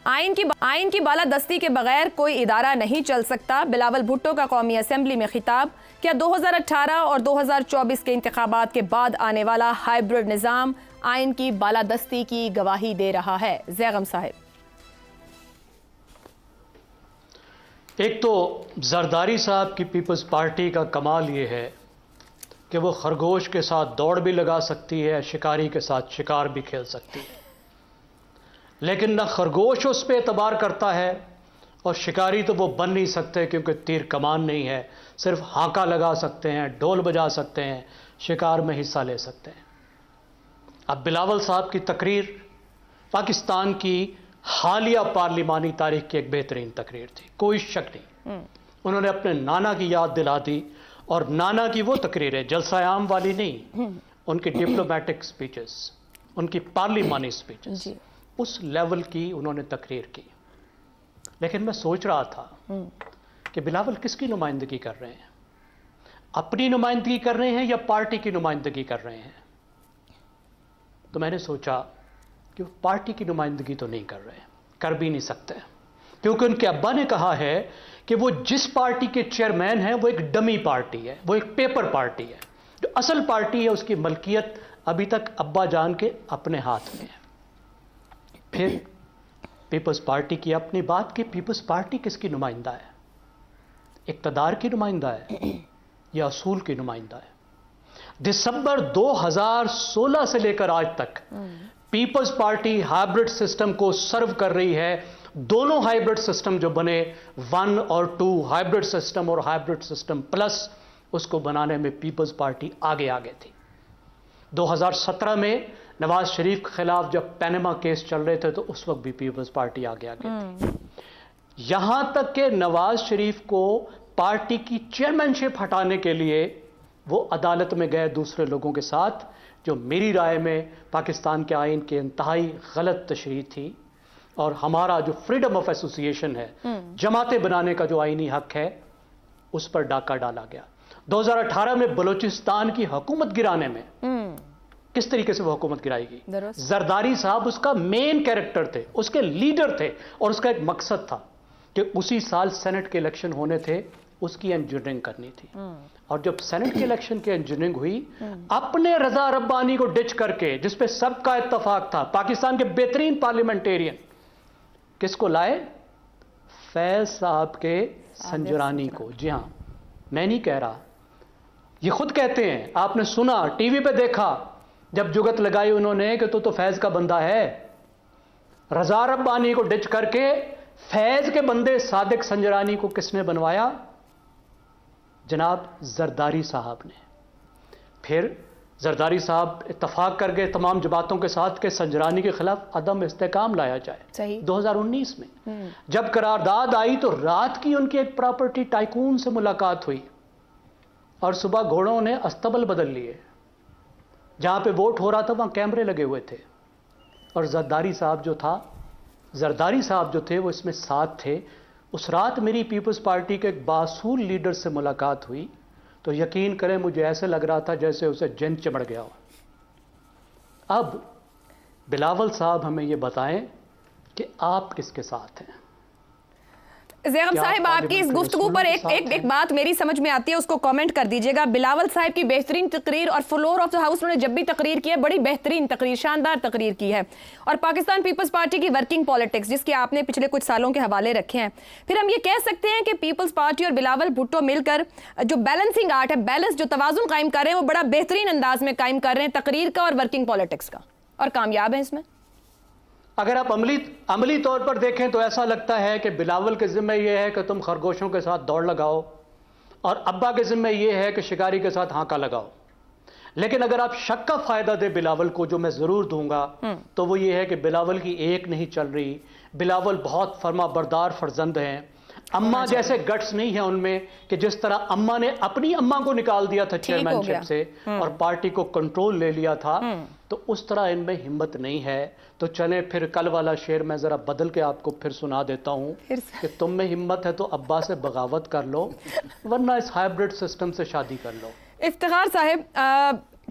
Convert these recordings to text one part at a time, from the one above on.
آئین کی بالادستی کے بغیر کوئی ادارہ نہیں چل سکتا. بلاول بھٹو کا قومی اسمبلی میں خطاب. کیا 2018 اور 2024 کے انتخابات کے بعد آنے والا ہائیبرڈ نظام آئین کی بالادستی کی گواہی دے رہا ہے؟ زیغم صاحب. ایک تو زرداری صاحب کی پیپلز پارٹی کا کمال یہ ہے کہ وہ خرگوش کے ساتھ دوڑ بھی لگا سکتی ہے، شکاری کے ساتھ شکار بھی کھیل سکتی ہے، لیکن نہ خرگوش اس پہ اعتبار کرتا ہے اور شکاری تو وہ بن نہیں سکتے کیونکہ تیر کمان نہیں ہے. صرف ہانکا لگا سکتے ہیں، ڈھول بجا سکتے ہیں، شکار میں حصہ لے سکتے ہیں. اب بلاول صاحب کی تقریر پاکستان کی حالیہ پارلیمانی تاریخ کی ایک بہترین تقریر تھی، کوئی شک نہیں. انہوں نے اپنے نانا کی یاد دلا دی، اور نانا کی وہ تقریر ہے جلسہ عام والی نہیں، ان کی ڈپلومیٹک سپیچز، ان کی پارلیمانی سپیچز، اس لیول کی انہوں نے تقریر کی. لیکن میں سوچ رہا تھا کہ بلاول کس کی نمائندگی کر رہے ہیں؟ اپنی نمائندگی کر رہے ہیں یا پارٹی کی نمائندگی کر رہے ہیں؟ تو میں نے سوچا کہ وہ پارٹی کی نمائندگی تو نہیں کر رہے، کر بھی نہیں سکتے، کیونکہ ان کے ابا نے کہا ہے کہ وہ جس پارٹی کے چیئرمین ہیں وہ ایک ڈمی پارٹی ہے، وہ ایک پیپر پارٹی ہے. جو اصل پارٹی ہے اس کی ملکیت ابھی تک ابا جان کے اپنے ہاتھ میں ہے. پھر پیپلز پارٹی کی اپنی بات کی، پیپلز پارٹی کس کی نمائندہ ہے؟ اقتدار کی نمائندہ ہے یا اصول کی نمائندہ ہے؟ دسمبر 2016 سے لے کر آج تک پیپلز پارٹی ہائبرڈ سسٹم کو سرو کر رہی ہے. دونوں ہائبرڈ سسٹم جو بنے 1 اور 2، ہائبرڈ سسٹم اور ہائبرڈ سسٹم پلس، اس کو بنانے میں پیپلز پارٹی آگے تھی. 2017 میں نواز شریف کے خلاف جب پینما کیس چل رہے تھے تو اس وقت بھی پیپلز پارٹی آگے تھی. یہاں تک کہ نواز شریف کو پارٹی کی چیئرمین شپ ہٹانے کے لیے وہ عدالت میں گئے دوسرے لوگوں کے ساتھ، جو میری رائے میں پاکستان کے آئین کے انتہائی غلط تشریح تھی. اور ہمارا جو فریڈم آف ایسوسی ایشن ہے، جماعتیں بنانے کا جو آئینی حق ہے، اس پر ڈاکہ ڈالا گیا. 2018 میں بلوچستان کی حکومت گرانے میں کس طریقے سے وہ حکومت گرائی گئی؟ زرداری صاحب اس کا مین کیریکٹر تھے، اس کے لیڈر تھے، اور اس کا ایک مقصد تھا کہ اسی سال سینٹ کے الیکشن ہونے تھے، اس کی انجینئرنگ کرنی تھی. اور جب سینٹ کے الیکشن کی انجینئرنگ ہوئی، اپنے رضا ربانی کو ڈچ کر کے، جس پہ سب کا اتفاق تھا، پاکستان کے بہترین پارلیمنٹیرین، کس کو لائے؟ فیض صاحب کے سنجرانی کو. جی ہاں، میں نہیں کہہ رہا، یہ خود کہتے ہیں. آپ نے سنا، ٹی وی پہ دیکھا، جب جگت لگائی انہوں نے کہ تو فیض کا بندہ ہے. رضا ربانی کو ڈچ کر کے فیض کے بندے صادق سنجرانی کو کس نے بنوایا؟ جناب زرداری صاحب نے. پھر زرداری صاحب اتفاق کر گئے تمام جماعتوں کے ساتھ کہ سنجرانی کے خلاف عدم استحکام لایا جائے. 2019 میں جب قرارداد آئی تو رات کی ان کی ایک پراپرٹی ٹائکون سے ملاقات ہوئی، اور صبح گھوڑوں نے استبل بدل لیے. جہاں پہ ووٹ ہو رہا تھا وہاں کیمرے لگے ہوئے تھے، اور زرداری صاحب جو تھے وہ اس میں ساتھ تھے. اس رات میری پیپلز پارٹی کے ایک باصول لیڈر سے ملاقات ہوئی تو یقین کریں مجھے ایسے لگ رہا تھا جیسے اسے جن چمڑ گیا ہو. اب بلاول صاحب ہمیں یہ بتائیں کہ آپ کس کے ساتھ ہیں؟ زیغم صاحب، آپ کی اس گفتگو پر ایک بات میری سمجھ میں آتی ہے، اس کو کامنٹ کر دیجئے گا. بلاول صاحب کی بہترین تقریر، اور فلور آف دا ہاؤس انہوں نے جب بھی تقریر کی ہے بڑی بہترین تقریر، شاندار تقریر کی ہے. اور پاکستان پیپلز پارٹی کی ورکنگ پالیٹکس، جس کی آپ نے پچھلے کچھ سالوں کے حوالے رکھے ہیں، پھر ہم یہ کہہ سکتے ہیں کہ پیپلز پارٹی اور بلاول بھٹو مل کر جو بیلنسنگ آرٹ ہے، بیلنس جو توازن قائم کر رہے ہیں، وہ بڑا بہترین انداز میں قائم کر رہے ہیں، تقریر کا اور ورکنگ پالیٹکس کا، اور کامیاب ہیں اس میں. اگر آپ عملی طور پر دیکھیں تو ایسا لگتا ہے کہ بلاول کے ذمہ یہ ہے کہ تم خرگوشوں کے ساتھ دوڑ لگاؤ، اور ابا کے ذمہ یہ ہے کہ شکاری کے ساتھ ہانکا لگاؤ. لیکن اگر آپ شک کا فائدہ دے بلاول کو، جو میں ضرور دوں گا، تو وہ یہ ہے کہ بلاول کی ایک نہیں چل رہی. بلاول بہت فرما بردار فرزند ہیں. اماں جیسے گٹس نہیں ہیں ان میں کہ جس طرح اماں نے اپنی اماں کو نکال دیا تھا چیئرمین شپ سے اور پارٹی کو کنٹرول لے لیا تھا، تو اس طرح ان میں ہمت نہیں ہے. تو چلیں پھر کل والا شعر میں ذرا بدل کے آپ کو پھر سنا دیتا ہوں کہ تم میں ہمت ہے تو ابا سے بغاوت کر لو، ورنہ اس ہائبرڈ سسٹم سے شادی کر لو. افتخار صاحب،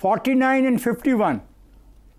49 and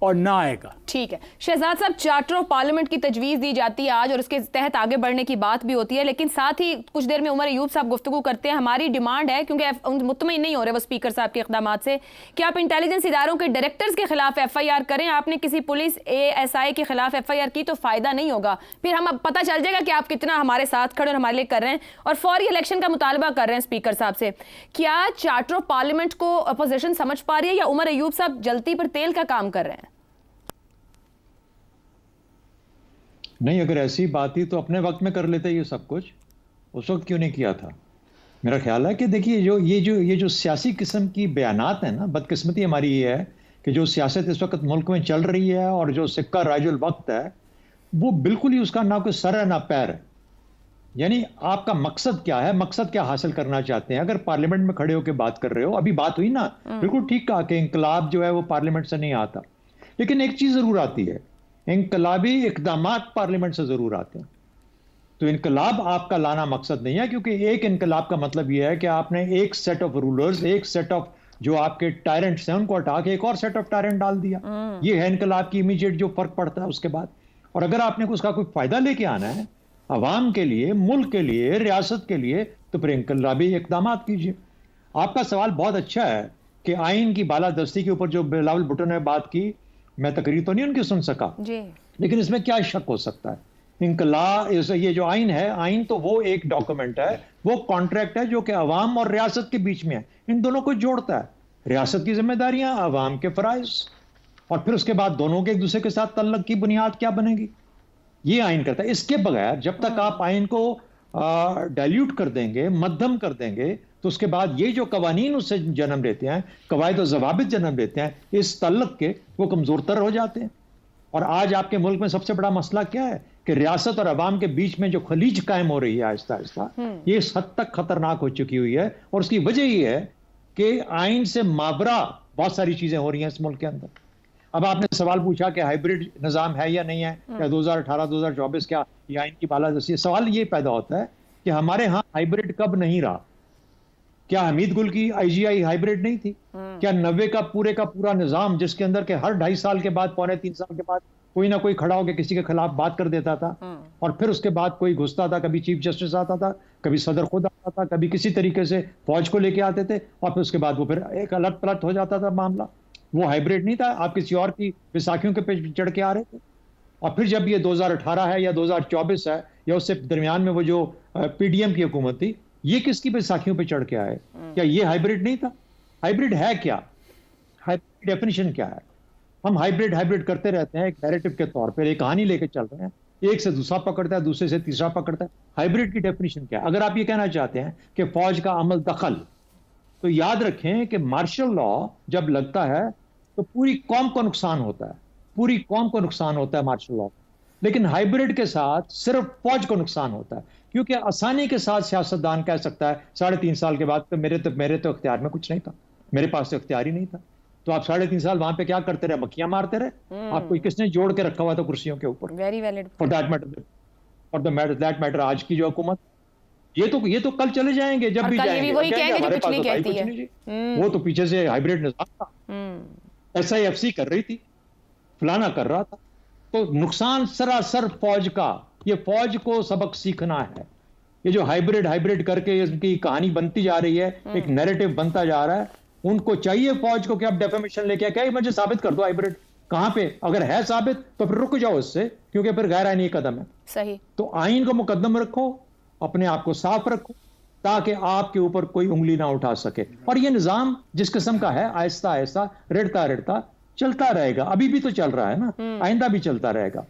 اور نہ آئے گا. ٹھیک ہے شہزاد صاحب, چارٹر آف پارلیمنٹ کی تجویز دی جاتی ہے آج اور اس کے تحت آگے بڑھنے کی بات بھی ہوتی ہے, لیکن ساتھ ہی کچھ دیر میں عمر ایوب صاحب گفتگو کرتے ہیں. ہماری ڈیمانڈ ہے, کیونکہ مطمئن نہیں ہو رہے وہ اسپیکر صاحب کے اقدامات سے, کہ آپ انٹیلیجنس اداروں کے ڈائریکٹرز کے خلاف ایف آئی آر کریں. آپ نے کسی پولیس ASI کے خلاف ایف آئی آر کی تو فائدہ نہیں ہوگا, پھر ہم اب پتہ چل جائے گا کہ آپ کتنا ہمارے ساتھ کھڑے اور ہمارے لیے کر رہے ہیں اور فوری الیکشن کا مطالبہ کر رہے ہیں اسپیکر صاحب سے. کیا چارٹر آف پارلیمنٹ کو اپوزیشن سمجھ پا رہی ہے یا عمر ایوب صاحب جلتی پر تیل کا کام کر رہے ہیں؟ نہیں, اگر ایسی بات تھی تو اپنے وقت میں کر لیتے یہ سب کچھ, اس وقت کیوں نہیں کیا تھا؟ میرا خیال ہے کہ دیکھیے یہ جو سیاسی قسم کی بیانات ہیں نا, بدقسمتی ہماری یہ ہے کہ جو سیاست اس وقت ملک میں چل رہی ہے اور جو سکہ رائج الوقت ہے وہ بالکل ہی اس کا نہ کوئی سر ہے نہ پیر ہے. یعنی آپ کا مقصد کیا ہے, مقصد کیا حاصل کرنا چاہتے ہیں؟ اگر پارلیمنٹ میں کھڑے ہو کے بات کر رہے ہو, ابھی بات ہوئی نا, بالکل ٹھیک کہا کہ انقلاب جو ہے وہ پارلیمنٹ سے نہیں آتا, لیکن ایک چیز ضرور آتی ہے, انقلابی اقدامات پارلیمنٹ سے ضرور آتے ہیں. تو انقلاب آپ کا لانا مقصد نہیں ہے, کیونکہ ایک انقلاب کا مطلب یہ ہے کہ آپ نے ایک سیٹ آف رولرز, ایک سیٹ آف جو آپ کے ٹائرنٹس ہیں ان کو ہٹا کے ایک اور سیٹ آف ٹائرنٹ ڈال دیا. یہ ہے انقلاب کی امیجیٹ جو فرق پڑتا ہے اس کے بعد. اور اگر آپ نے اس کا کوئی فائدہ لے کے آنا ہے عوام کے لیے, ملک کے لیے, ریاست کے لیے, تو پھر انقلابی اقدامات کیجیے. آپ کا سوال بہت اچھا ہے کہ آئین کی بالادستی کے اوپر جو بلاول بھٹو نے بات کی, میں تقریر تو نہیں ان کی سن سکا, لیکن اس میں کیا شک ہو سکتا ہے؟ انقلاب, یہ جو آئین ہے, آئین تو وہ ایک ڈاکومنٹ ہے, وہ کانٹریکٹ ہے جو کہ عوام اور ریاست کے بیچ میں ہے, ان دونوں کو جوڑتا ہے. ریاست کی ذمہ داریاں, عوام کے فرائض, اور پھر اس کے بعد دونوں کے ایک دوسرے کے ساتھ تعلق کی بنیاد کیا بنے گی, یہ آئین کرتا ہے. اس کے بغیر جب تک آپ آئین کو ڈائلیوٹ کر دیں گے, مدھم کر دیں گے, تو اس کے بعد یہ جو قوانین اس سے جنم لیتے ہیں, قواعد و ضوابط جنم لیتے ہیں اس تعلق کے, وہ کمزور تر ہو جاتے ہیں. اور آج آپ کے ملک میں سب سے بڑا مسئلہ کیا ہے کہ ریاست اور عوام کے بیچ میں جو خلیج قائم ہو رہی ہے آہستہ آہستہ, یہ اس حد تک خطرناک ہو چکی ہوئی ہے. اور اس کی وجہ یہ ہے کہ آئین سے مابرا بہت ساری چیزیں ہو رہی ہیں اس ملک کے اندر. اب آپ نے سوال پوچھا کہ ہائیبریڈ نظام ہے یا نہیں ہے, یا 2018-2024 کیا یہ آئین کی بالادستی. سوال یہ پیدا ہوتا ہے کہ ہمارے ہاں ہائیبریڈ کب نہیں رہا؟ کیا حمید گل کی IGI ہائیبریڈ نہیں تھی؟ کیا 90 کا پورا نظام, جس کے اندر کہ ہر 2.5 سال کے بعد, 2.25 سال کے بعد کوئی نہ کوئی کھڑا ہو کے کسی کے خلاف بات کر دیتا تھا, اور پھر اس کے بعد کوئی گھستا تھا, کبھی چیف جسٹس آتا تھا, کبھی صدر خود آتا تھا, کبھی کسی طریقے سے فوج کو لے کے آتے تھے, اور پھر اس کے بعد وہ پھر ایک الٹ پلٹ ہو جاتا تھا معاملہ. وہ ہائیبریڈ نہیں تھا, آپ کسی اور کی بیساکھیوں کے پیچھے چڑھ کے آ رہے تھے. اور پھر جب یہ 2018 ہے یا 2024 ہے, یا اس سے درمیان میں وہ جو PDM کی حکومت تھی, یہ کس کی بیساکھیوں پہ چڑھ کے آئے؟ کیا یہ ہائیبریڈ نہیں تھا؟ ہائیبریڈ ہے کیا؟ ہائیبریڈ ڈیفینیشن کیا ہے؟ ہم ہائیبریڈ کرتے رہتے ہیں ایک نیریٹو کے طور پر, ایک کہانی لے کے چل رہے ہیں, ایک سے دوسرا پکڑتا ہے, دوسرے سے تیسرا پکڑتا ہے. ہائیبریڈ کی ڈیفینیشن کیا ہے؟ اگر آپ یہ کہنا چاہتے ہیں کہ فوج کا عمل دخل, تو یاد رکھیں کہ مارشل لا جب لگتا ہے تو پوری قوم کو نقصان ہوتا ہے, پوری قوم کو نقصان ہوتا ہے مارشل لا. لیکن ہائیبریڈ کے ساتھ صرف فوج کو نقصان ہوتا ہے, کیونکہ آسانی کے ساتھ سیاستدان کہہ سکتا ہے 3.5 سال کے بعد میرے تو اختیار میں کچھ نہیں تھا, میرے پاس تو اختیار ہی نہیں تھا. تو آپ 3.5 سال وہاں پہ کیا کرتے رہے؟ مکھیاں مارتے رہے. آپ کو کس نے جوڑ کے رکھا ہوا تھا کرسیوں کے اوپر؟ Very valid. For that matter آج کی جو حکومت, یہ تو کل چلے جائیں گے, جب بھی جائیں گے وہی کہیں گے جو کچھ نہیں کہتی ہے. وہ تو پیچھے سے ہائیبریڈ نظام تھا, SIFC کر رہی تھی, فلانا کر رہا تھا. تو نقصان سراسر فوج کا. یہ فوج کو سبق سیکھنا ہے. یہ جو ہائیبریڈ کر کے اس کی کہانی بنتی جا رہی ہے, ایک نیریٹو بنتا جا رہا ہے, ان کو چاہیے فوج کو کہ اب ڈیفیمیشن لے کے, کہ مجھے ثابت کر دو ہائیبریڈ کہاں پہ. اگر ہے ثابت تو پھر رک جاؤ اس سے, کیونکہ پھر غیر آئینی قدم ہے. صحیح. تو آئین کو مقدم رکھو, اپنے آپ کو صاف رکھو, تاکہ آپ کے اوپر کوئی انگلی نہ اٹھا سکے. اور یہ نظام جس قسم کا ہے, آہستہ آہستہ رڑتا چلتا رہے گا. ابھی بھی تو چل رہا ہے نا, آئندہ بھی چلتا رہے گا.